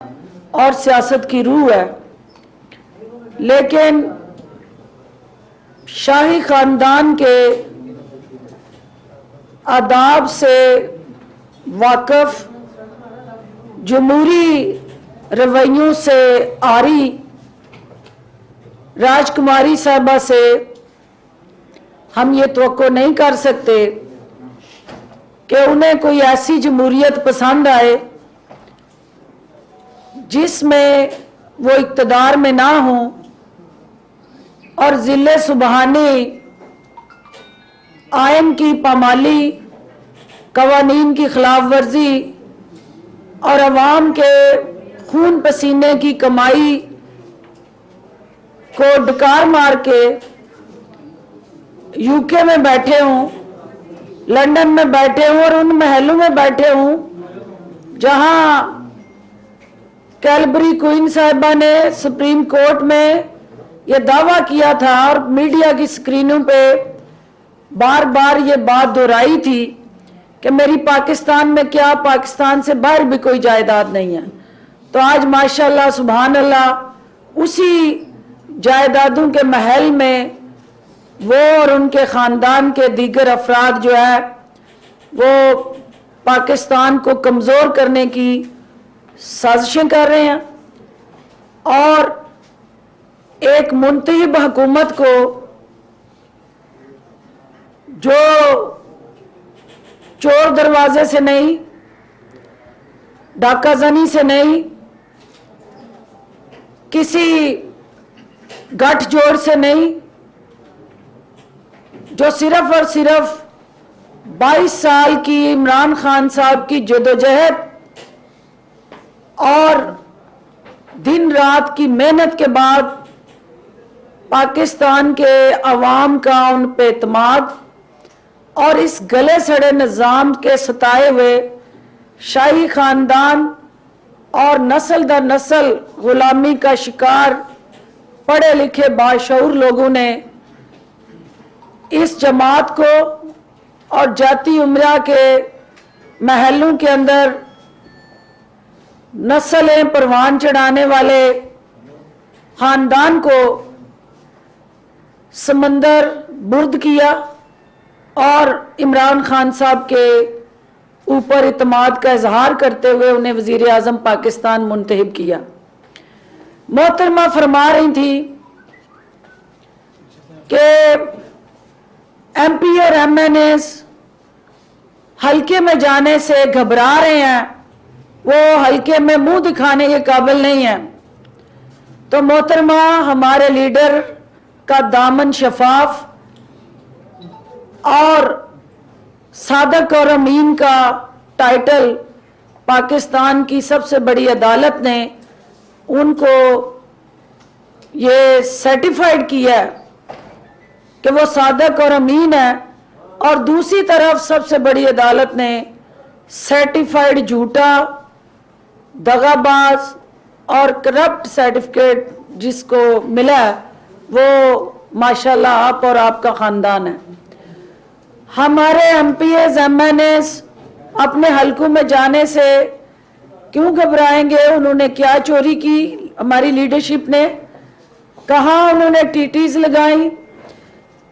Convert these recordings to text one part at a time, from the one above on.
اور سیاست کی روح ہے، لیکن شاہی خاندان کے آداب سے واقف، جمہوری رویوں سے عاری راجکماری صاحبہ سے ہم یہ توقع نہیں کر سکتے کہ انہیں کوئی ایسی جمہوریت پسند آئے جس میں وہ اقتدار میں نہ ہوں اور ذل سبحانی، آئین کی پامالی، قوانین کی خلاف ورزی اور عوام کے خون پسینے کی کمائی کو ڈکار مار کے یو کے میں بیٹھے ہوں، لندن میں بیٹھے ہوں اور ان محلوں میں بیٹھے ہوں جہاں کیلبری کوئن صاحبہ نے سپریم کورٹ میں یہ دعویٰ کیا تھا اور میڈیا کی سکرینوں پہ بار بار یہ بات دہرائی تھی کہ میری پاکستان میں کیا، پاکستان سے باہر بھی کوئی جائیداد نہیں ہے۔ تو آج ماشاءاللہ سبحان اللہ اسی جائیدادوں کے محل میں وہ اور ان کے خاندان کے دیگر افراد جو ہے وہ پاکستان کو کمزور کرنے کی سازشیں کر رہے ہیں اور ایک منتخب حکومت کو جو چور دروازے سے نہیں، ڈاکہ زنی سے نہیں، کسی گٹھ جوڑ سے نہیں، جو صرف اور صرف 22 سال کی عمران خان صاحب کی جدوجہد اور دن رات کی محنت کے بعد پاکستان کے عوام کا ان پہ اعتماد اور اس گلے سڑے نظام کے ستائے ہوئے شاہی خاندان اور نسل در نسل غلامی کا شکار پڑھے لکھے باشعور لوگوں نے اس جماعت کو اور جاتی عمرہ کے محلوں کے اندر نسلیں پروان چڑھانے والے خاندان کو سمندر برد کیا اور عمران خان صاحب کے اوپر اعتماد کا اظہار کرتے ہوئے انہیں وزیر اعظم پاکستان منتخب کیا۔ محترمہ فرما رہی تھی کہ ایم پی اور ایم این ایز حلقے میں جانے سے گھبرا رہے ہیں، وہ حلقے میں منہ دکھانے کے قابل نہیں ہیں۔ تو محترمہ ہمارے لیڈر کا دامن شفاف اور صادق اور امین کا ٹائٹل پاکستان کی سب سے بڑی عدالت نے ان کو یہ سرٹیفائیڈ کیا ہے کہ وہ صادق اور امین ہے، اور دوسری طرف سب سے بڑی عدالت نے سرٹیفائیڈ جھوٹا، دغا باز اور کرپٹ سرٹیفکیٹ جس کو ملا ہے وہ ماشاءاللہ آپ اور آپ کا خاندان ہے۔ ہمارے M P As, M N As اپنے حلقوں میں جانے سے کیوں گھبرائیں گے؟ انہوں نے کیا چوری کی؟ ہماری لیڈرشپ نے کہاں انہوں نے ٹی ٹیز لگائیں،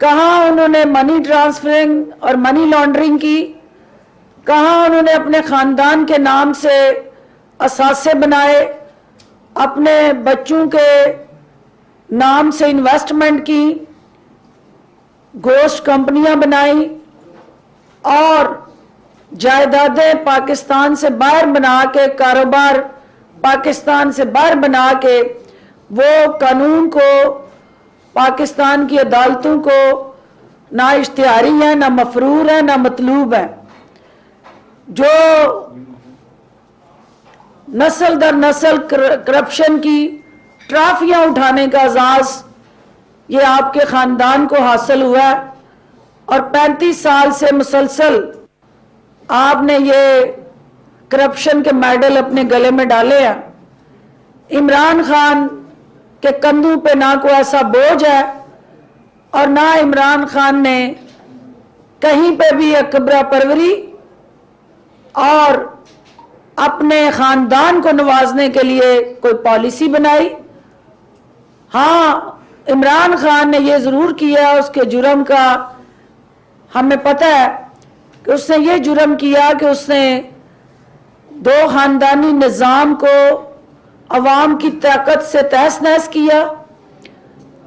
کہاں انہوں نے منی ٹرانسفرنگ اور منی لانڈرنگ کی، کہاں انہوں نے اپنے خاندان کے نام سے اثاثے بنائے، اپنے بچوں کے نام سے انویسٹمنٹ کی، گوشت کمپنیاں بنائیں اور جائیدادیں پاکستان سے باہر بنا کے، کاروبار پاکستان سے باہر بنا کے وہ قانون کو، پاکستان کی عدالتوں کو نہ اشتہاری ہیں، نہ مفرور ہیں، نہ مطلوب ہیں، جو نسل در نسل کرپشن کی ٹرافیاں اٹھانے کا اعزاز یہ آپ کے خاندان کو حاصل ہوا ہے اور 35 سال سے مسلسل آپ نے یہ کرپشن کے میڈل اپنے گلے میں ڈالے ہیں۔ عمران خان کے کندھوں پہ نہ کوئی ایسا بوجھ ہے اور نہ عمران خان نے کہیں پہ بھی اکبرہ پروری اور अपने खानदान को नवाजने के लिए कोई पॉलिसी बनाई। हाँ, इमरान खान ने ये ज़रूर किया, उसके जुर्म का हमें पता है कि उसने ये जुर्म किया कि उसने दो खानदानी निज़ाम को अवाम की ताकत से तहस नहस किया,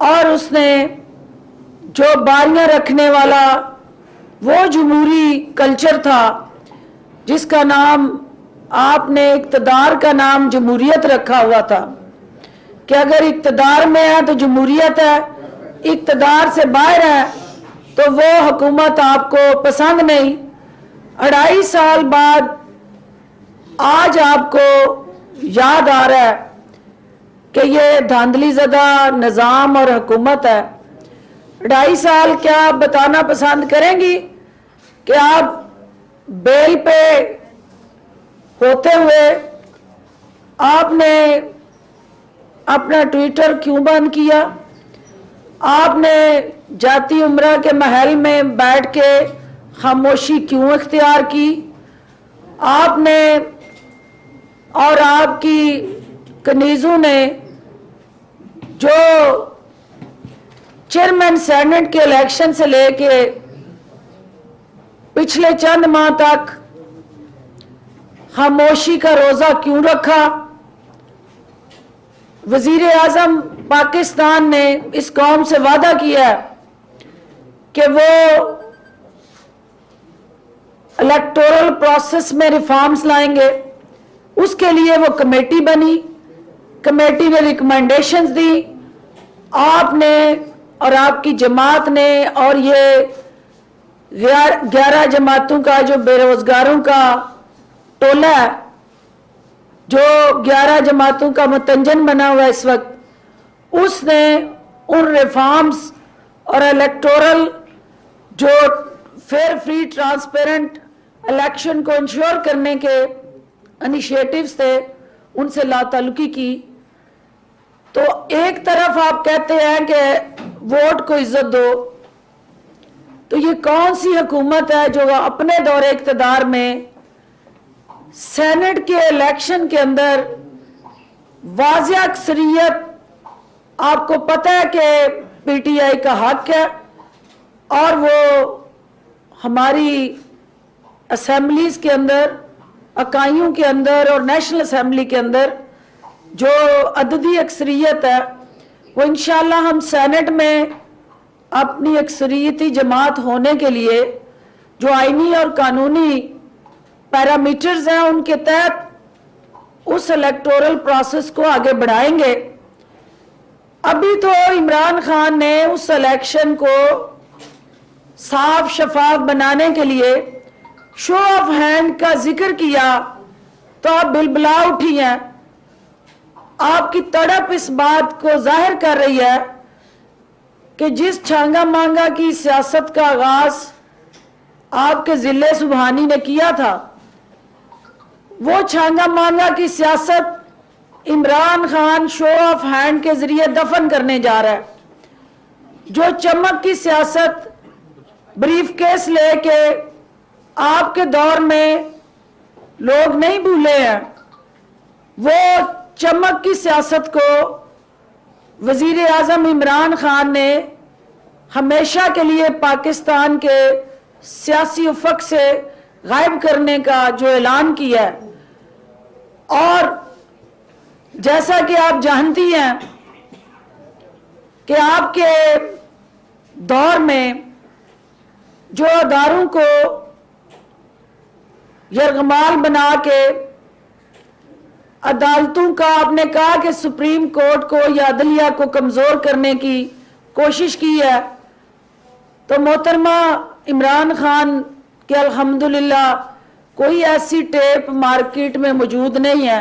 और उसने जो बारियां रखने वाला वो जमहूरी कल्चर था जिसका नाम आपने इक़्तिदार का नाम जमहूरियत रखा हुआ था कि अगर इक़्तिदार में है तो जमहूरियत है, इक़्तिदार से बाहर है तो वो हुकूमत आपको पसंद नहीं। 2.5 साल बाद आज आपको याद आ रहा है कि ये धांधली ज़दा निज़ाम और हुकूमत है। 2.5 साल क्या आप बताना पसंद करेंगी कि आप बेल पे होते हुए आपने अपना ट्विटर क्यों बंद किया? आपने जाती उम्रा के महल में बैठ के खामोशी क्यों इख्तियार की? आपने और आपकी कनीज़ों ने जो चेयरमैन सेनेट के इलेक्शन से लेके पिछले चंद माह तक खामोशी का रोज़ा क्यों रखा? वज़ीर आज़म पाकिस्तान ने इस कौम से वादा किया है कि वो इलेक्टोरल प्रोसेस में रिफॉर्म्स लाएंगे। उसके लिए वो कमेटी बनी, कमेटी ने रिकमेंडेशंस दी, आपने और आपकी जमात ने और ये 11 जमातों का जो बेरोजगारों का टोला है, जो 11 जमातों का मुतंजन बना हुआ है इस वक्त, उसने उन रिफॉर्म्स और इलेक्टोरल जो फेयर फ्री ट्रांसपेरेंट इलेक्शन को इंश्योर करने के इनिशिएटिव्स थे उनसे लाताल्लुकी की। तो एक तरफ आप कहते हैं कि वोट को इज्जत दो, तो ये कौन सी हुकूमत है जो अपने दौरे इक़्तिदार में सेनेट के इलेक्शन के अंदर वाज़िह अक्सरियत, आपको पता है कि पीटीआई का हक है और वो हमारी असेंबलीज के अंदर, इकाइयों के अंदर और नेशनल असेंबली के अंदर जो अददी अक्सरियत है, वो इंशाल्लाह हम सेनेट में अपनी अक्सरियती जमात होने के लिए जो आईनी और कानूनी पैरामीटर्स हैं उनके तहत उस इलेक्टोरल प्रोसेस को आगे बढ़ाएंगे। अभी तो इमरान खान ने उस इलेक्शन को साफ शफाफ बनाने के लिए शो ऑफ हैंड का जिक्र किया तो आप बिलबिला उठी हैं। आपकी तड़प इस बात को जाहिर कर रही है कि जिस छांगा मांगा की सियासत का आगाज आपके जिले सुबहानी ने किया था, वो छांगा मांगा की सियासत Imran Khan show off hand के जरिए दफन करने जा रहा है। जो चमक की सियासत ब्रीफ केस लेके आपके दौर में लोग नहीं भूले हैं, वो चमक की सियासत को वजीर आजम इमरान खान ने हमेशा के लिए पाकिस्तान के सियासी उफक से गायब करने का जो ऐलान किया है, और जैसा कि आप जानती हैं कि आपके दौर में जो अदारों को यरगमाल बना के अदालतों का आपने कहा कि सुप्रीम कोर्ट को या अदलिया को कमज़ोर करने की कोशिश की है, तो मोहतरमा इमरान खान के अल्हम्दुलिल्लाह कोई ऐसी टेप मार्केट में मौजूद नहीं है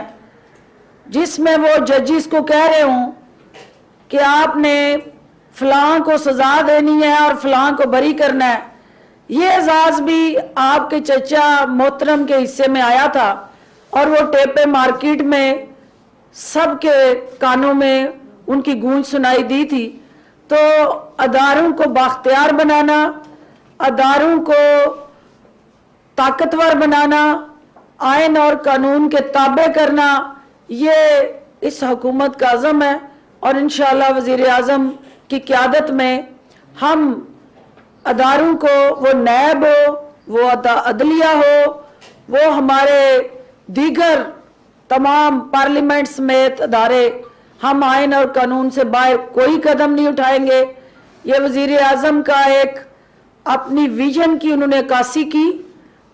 जिसमें वो जजिस को कह रहे हों कि आपने फलां को सज़ा देनी है और फलां को बरी करना है। ये एजाज़ भी आपके चचा मोहतरम के हिस्से में आया था और वो टेपे मार्केट में सबके कानों में उनकी गूंज सुनाई दी थी। तो अदारों को बाख्तियार बनाना, अदारों को ताकतवर बनाना आइन और कानून के ताबे करना, ये इस हुकूमत का अज़म है। और इंशाअल्लाह वज़ीर आज़म की क़यादत में हम अदारों को, वो नैब हो, वो अदलिया हो, वो हमारे दीगर तमाम पार्लियामेंट समेत अदारे, हम आइन और कानून से बाहर कोई कदम नहीं उठाएंगे। ये वज़ीर आज़म का एक अपनी विजन की उन्होंने अक्कासी की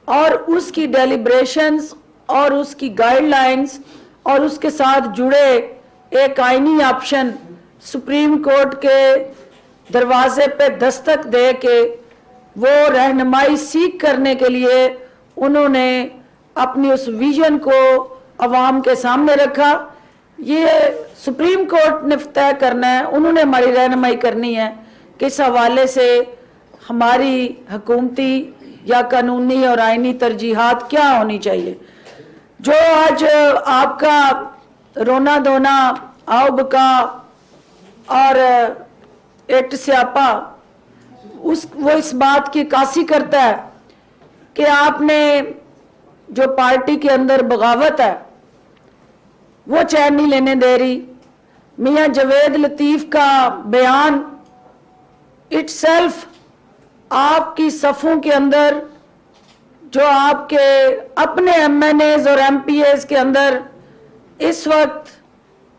और उसकी डेलिब्रेशंस और उसकी गाइडलाइंस और उसके साथ जुड़े एक आईनी ऑप्शन सुप्रीम कोर्ट के दरवाजे पे दस्तक दे के वो रहनुमाई सीख करने के लिए उन्होंने अपनी उस विजन को अवाम के सामने रखा। ये सुप्रीम कोर्ट ने तय करना है, उन्होंने हमारी रहनुमाई करनी है कि इस हवाले से हमारी हुकूमती या कानूनी और आईनी तरजीहात क्या होनी चाहिए। जो आज आपका रोना धोना, आओ बका और एक्ट स्यापा, वो इस बात की कासी करता है कि आपने जो पार्टी के अंदर बगावत है वो चैन नहीं लेने दे रही। मियां जवेद लतीफ का बयान इटसेल्फ आपकी सफ़ों के अंदर, जो आपके अपने एमएनएज और एमपीएस के अंदर इस वक्त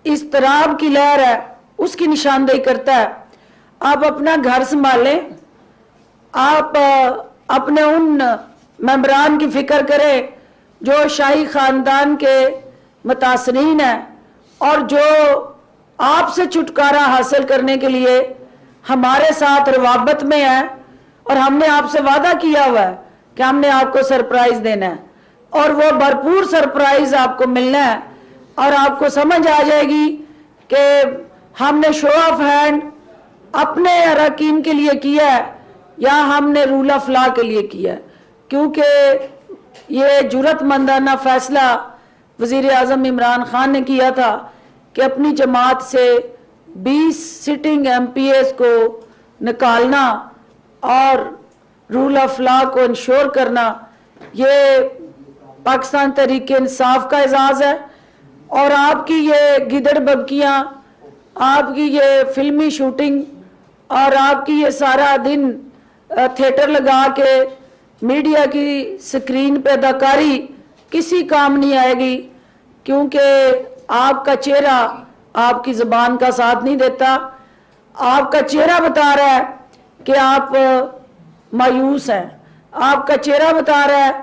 इस्तराब की लहर है, उसकी निशानदेही करता है। आप अपना घर संभालें, आप अपने उन मेंबरान की फिक्र करें जो शाही ख़ानदान के मुतासरीन हैं और जो आपसे छुटकारा हासिल करने के लिए हमारे साथ रवाबत में है। और हमने आपसे वादा किया हुआ है कि हमने आपको सरप्राइज देना है और वो भरपूर सरप्राइज आपको मिलना है और आपको समझ आ जाएगी कि हमने शो ऑफ हैंड अपने अरकान के लिए किया है या हमने रूल ऑफ लॉ के लिए किया है। क्योंकि ये जुर्रतमंदाना फैसला वज़ीर आज़म इमरान खान ने किया था कि अपनी जमात से 20 सिटिंग एमपीएस को निकालना और रूल ऑफ लॉ को इंश्योर करना, ये पाकिस्तान तहरीक इंसाफ का एजाज़ है। और आपकी ये गिदड़ बबकियाँ, आपकी ये फिल्मी शूटिंग और आपकी ये सारा दिन थिएटर लगा के मीडिया की स्क्रीन पे अदाकारी किसी काम नहीं आएगी, क्योंकि आपका चेहरा आपकी ज़बान का साथ नहीं देता। आपका चेहरा बता रहा है कि आप मायूस हैं, आपका चेहरा बता रहा है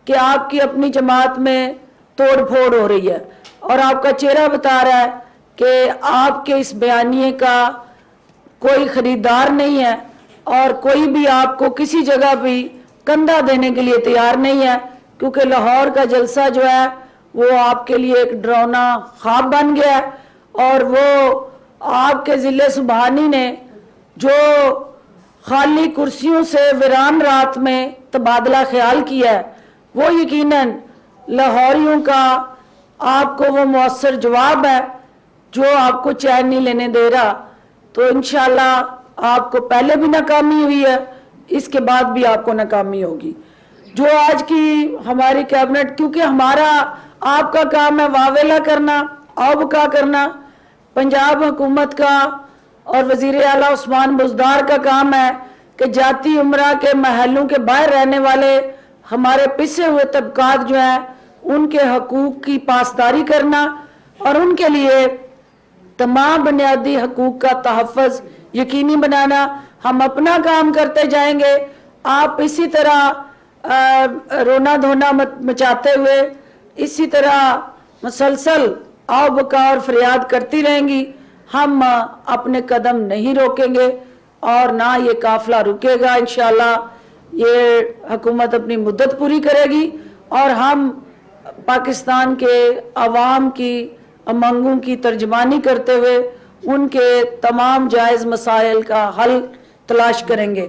कि आपकी अपनी जमात में तोड़ फोड़ हो रही है और आपका चेहरा बता रहा है कि आपके इस बयानिए का कोई ख़रीदार नहीं है और कोई भी आपको किसी जगह भी कंधा देने के लिए तैयार नहीं है। क्योंकि लाहौर का जलसा जो है वो आपके लिए एक डरावना ख्वाब बन गया है और वो आपके ज़िले सुबहानी ने जो खाली कुर्सियों से वीरान रात में तबादला ख्याल किया है, वो यकीनन लाहौरियों का आपको वो मौसर जवाब है जो आपको चैन नहीं लेने दे रहा। तो इंशाल्लाह आपको पहले भी नाकामी हुई है, इसके बाद भी आपको नाकामी होगी। जो आज की हमारी कैबिनेट, क्योंकि हमारा आपका काम है वावेला करना, औबका करना, पंजाब हुकूमत का और वज़ीर आला उस्मान बुज़दार का काम है कि जाती उम्रा के महलों के बाहर रहने वाले हमारे पिसे हुए तबकात जो हैं उनके हकूक़ की पासदारी करना और उनके लिए तमाम बुनियादी हकूक़ का तहफ़्फ़ुज़ यकीनी बनाना। हम अपना काम करते जाएंगे, आप इसी तरह रोना धोना मचाते हुए इसी तरह मुसलसल आओ बका और फरियाद करती रहेंगी। हम अपने कदम नहीं रोकेंगे और ना ये काफिला रुकेगा। इंशाल्लाह ये हुकूमत अपनी मुद्दत पूरी करेगी और हम पाकिस्तान के अवाम की अमंगों की तर्जमानी करते हुए उनके तमाम जायज़ मसाइल का हल तलाश करेंगे।